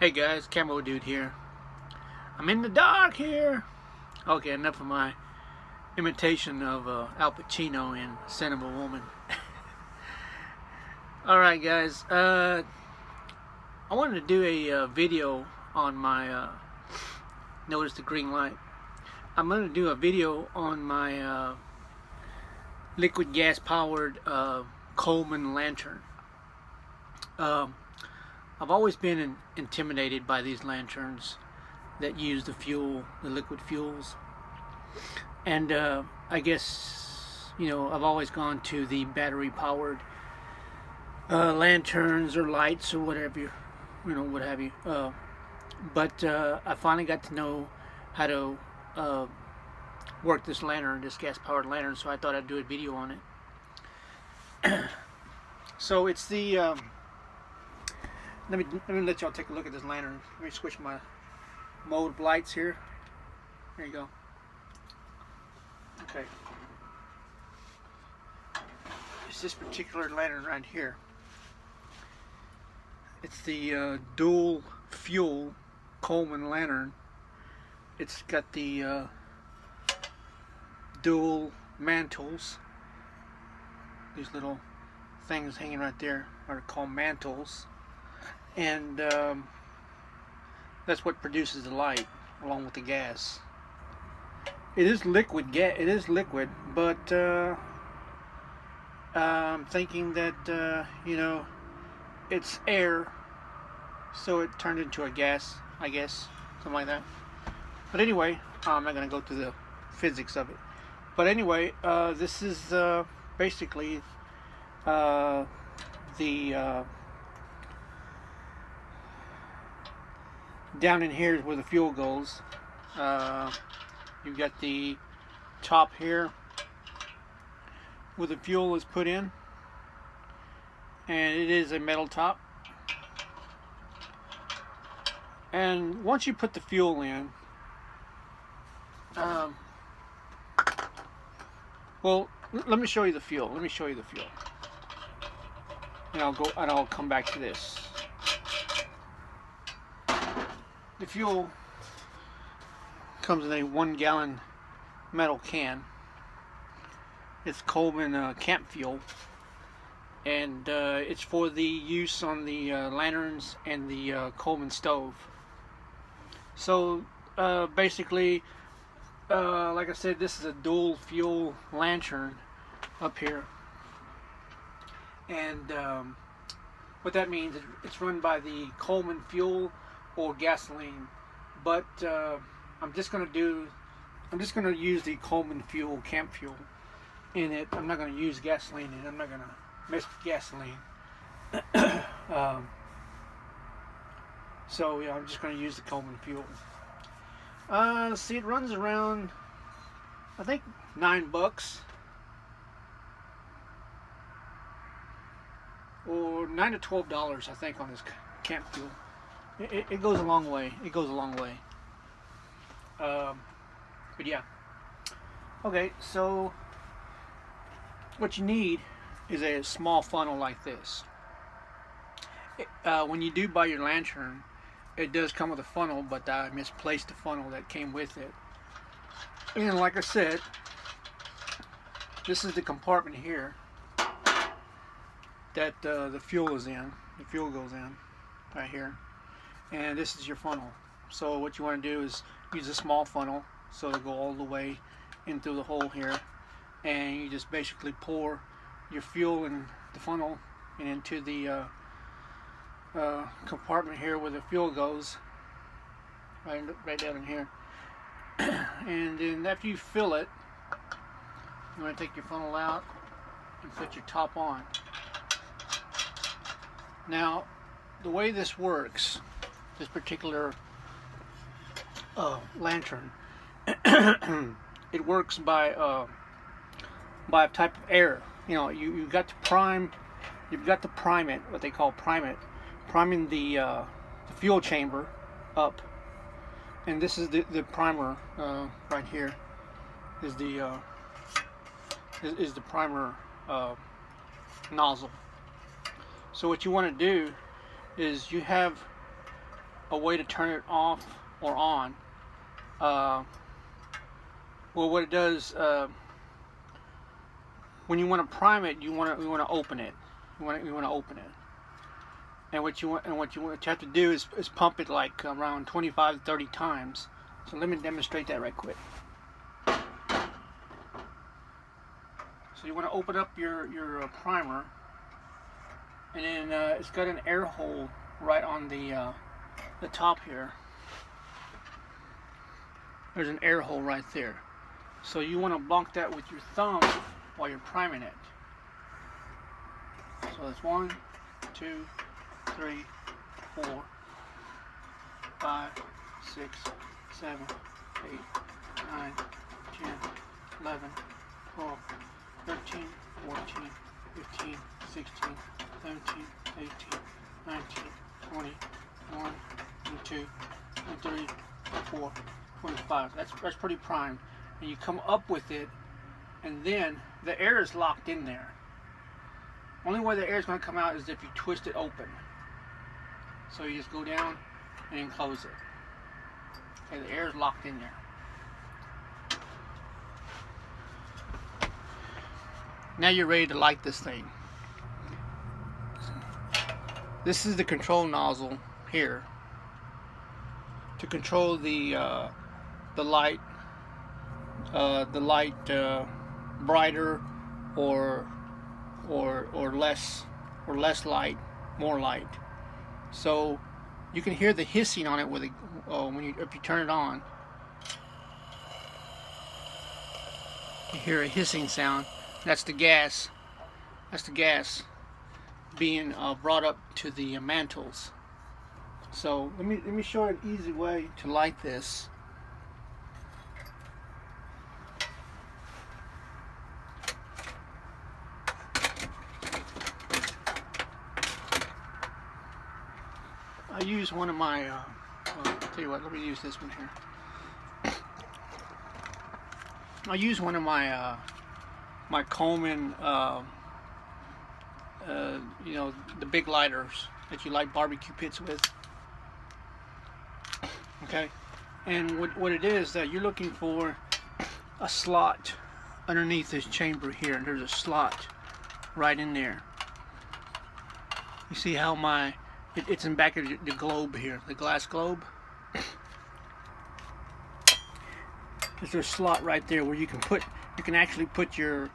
Hey guys, Camo Dude here. I'm in the dark here. Okay, enough of my imitation of Al Pacino in Son of a Woman. Alright guys, I wanted to do a video on my, notice the green light. I'm going to do a video on my liquid gas powered Coleman lantern. I've always been intimidated by these lanterns that use the liquid fuels. And I guess, I've always gone to the battery powered lanterns or lights or whatever, what have you. But I finally got to know how to work this lantern, this gas powered lantern, so I thought I'd do a video on it. So it's the let me let y'all take a look at this lantern. Let me switch my mode of lights here. There you go. Okay. It's this particular lantern right here. It's the dual fuel Coleman lantern. It's got the dual mantles. These little things hanging right there are called mantles. And that's what produces the light along with the gas. It is liquid but I'm thinking that it's air, so it turned into a gas, I guess, something like that. But anyway, I'm not going to go through the physics of it. But anyway, this is basically the down in here is where the fuel goes. You've got the top here where the fuel is put in, and it is a metal top. And once you put the fuel in, well, let me show you the fuel. And I'll come back to this. The fuel comes in a 1 gallon metal can. It's Coleman camp fuel, and it's for the use on the lanterns and the Coleman stove. So basically, like I said, this is a dual fuel lantern up here, and what that means is it's run by the Coleman fuel or gasoline, but I'm just gonna use the Coleman fuel, camp fuel, in it. I'm not gonna use gasoline in it. I'm not gonna mess with gasoline. So yeah, I'm just gonna use the Coleman fuel. See, it runs around, I think, $9 or $9 to $12, I think, on this camp fuel. It goes a long way. But yeah. Okay, so what you need is a small funnel like this. When you do buy your lantern, it does come with a funnel, but I misplaced the funnel that came with it. And like I said, this is the compartment here that the fuel is in. The fuel goes in right here. And this is your funnel. So what you want to do is use a small funnel, so it'll go all the way in through the hole here, and you just basically pour your fuel in the funnel and into the compartment here where the fuel goes, right down in here. And then after you fill it, you want to take your funnel out and put your top on. Now, the way this works, this particular lantern, it works by a type of air. You've got to prime it, what they call priming the fuel chamber up. And this is the primer right here. Is the primer nozzle. So what you want to do is you have a way to turn it off or on. Well, what it does, when you want to prime it, you want to open it. You want to open it. And what you have to do is pump it like around 25 to 30 times. So let me demonstrate that right quick. So you want to open up your primer, and then it's got an air hole right on the top here. There's an air hole right there. So you want to block that with your thumb while you're priming it. So that's 1, 2, 3, 4, 5, 6, 7, 8, 9, 10, 11, 12, 13, 14, 15, 16, 17, 18, 19, 20, 21, 22, 23, 24, 25. That's pretty primed. And you come up with it, and then the air is locked in there. Only way the air is going to come out is if you twist it open. So you just go down and then close it. Okay, the air is locked in there. Now you're ready to light this thing. This is the control nozzle here to control the light, brighter or less light, more light. So you can hear the hissing on it with if you turn it on. You hear a hissing sound. That's the gas. That's the gas being brought up to the mantles. So let me show you an easy way to light this. I use one of my. I'll tell you what. Let me use this one here. I use one of my my Coleman, you know, the big lighters that you light barbecue pits with. Okay, and what it is that you're looking for a slot underneath this chamber here, and there's a slot right in there. You see how it's in back of the globe here, the glass globe. There's a slot right there where you can actually put the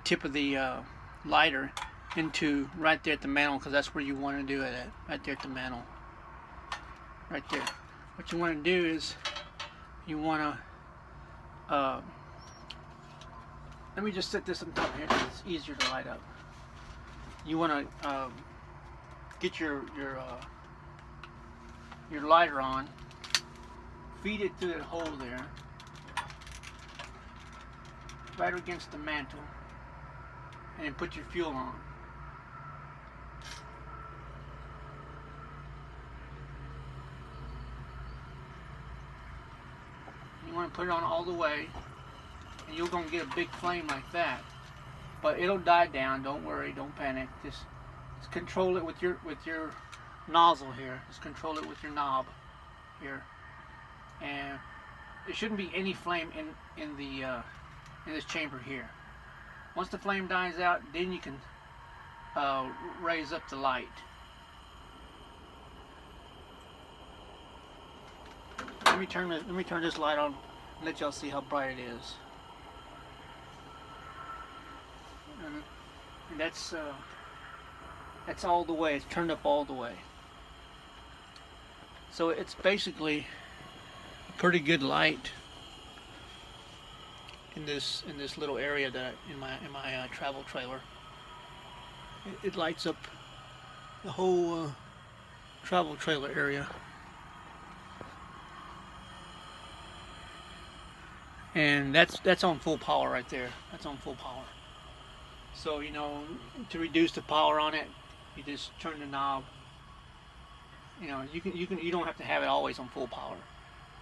tip of the lighter into right there at the mantle, because that's where you want to do it at, right there at the mantle, right there. What you want to do is you want to let me just set this on top here because it's easier to light up. You want to get your lighter on, feed it through that hole there, right against the mantle, and then put your fuel on. You want to put it on all the way, and you're going to get a big flame like that. But it'll die down. Don't worry. Don't panic. Just control it with your nozzle here. Just control it with your knob here, and there shouldn't be any flame in this chamber here. Once the flame dies out, then you can raise up the light. Let me turn this light on and let y'all see how bright it is. And that's all the way. It's turned up all the way. So it's basically a pretty good light in this little area that in my travel trailer. It lights up the whole travel trailer area. And that's on full power right there. That's on full power. So, you know, to reduce the power on it, you just turn the knob. You know, you don't have to have it always on full power.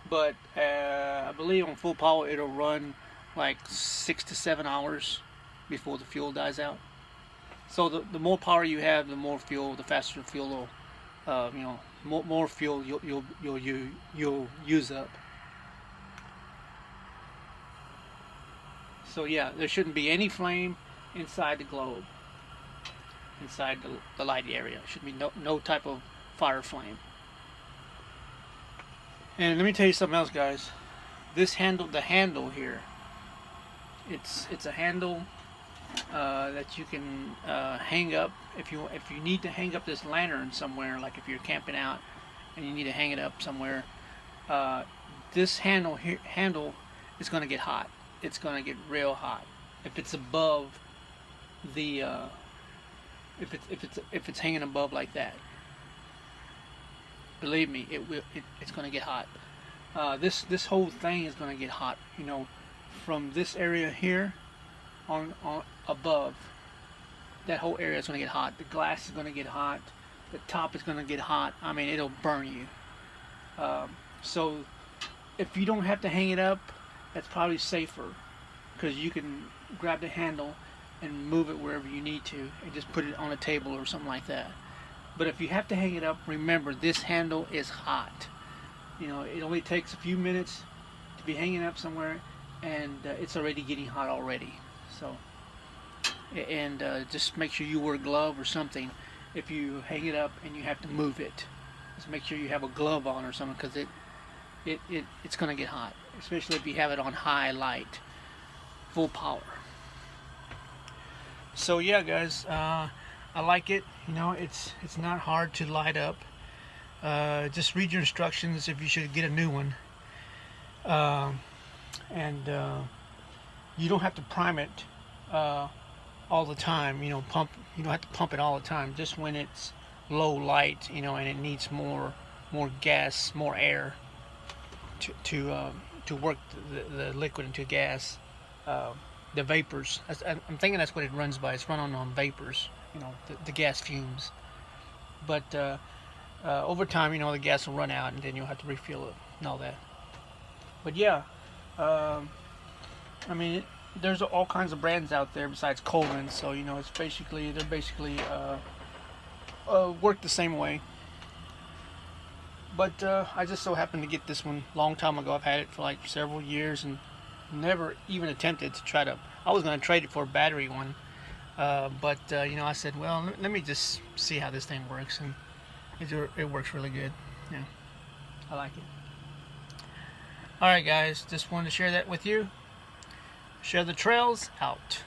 But I believe on full power it'll run like 6 to 7 hours before the fuel dies out. So the more power you have, the more fuel, the faster the fuel will you know, more fuel you'll use up. So yeah, there shouldn't be any flame inside the globe, inside the light area. There should be no type of fire flame. And let me tell you something else, guys. This handle, the handle here, it's a handle that you can hang up if you need to hang up this lantern somewhere, like if you're camping out and you need to hang it up somewhere. This handle is going to get hot. It's going to get real hot if it's above the if it's hanging above like that. Believe me, it's going to get hot. This whole thing is going to get hot. You know, from this area here on above, that whole area is going to get hot. The glass is going to get hot. The top is going to get hot. I mean, it'll burn you. So if you don't have to hang it up, that's probably safer, because you can grab the handle and move it wherever you need to and just put it on a table or something like that. But if you have to hang it up, remember, this handle is hot. You know, it only takes a few minutes to be hanging up somewhere, and it's already getting hot already. So, and just make sure you wear a glove or something if you hang it up and you have to move it. Just make sure you have a glove on or something, because it's going to get hot, especially if you have it on high light, full power. So yeah, guys, I like it. You know, it's not hard to light up. Just read your instructions if you should get a new one. And you don't have to prime it all the time. You know, you don't have to pump it all the time. Just when it's low light, you know, and it needs more gas, more air to work the liquid into gas. The vapors. I'm thinking that's what it runs by. It's run on vapors. You know, the gas fumes. But over time, you know, the gas will run out, and then you'll have to refill it and all that. But yeah, I mean, there's all kinds of brands out there besides Coleman. So you know, they're basically work the same way. But I just so happened to get this one a long time ago. I've had it for like several years and never even attempted to try to. I was going to trade it for a battery one, but you know, I said, well, let me just see how this thing works, and it works really good. Yeah, I like it. All right, guys, just wanted to share that with you. Share the trails out.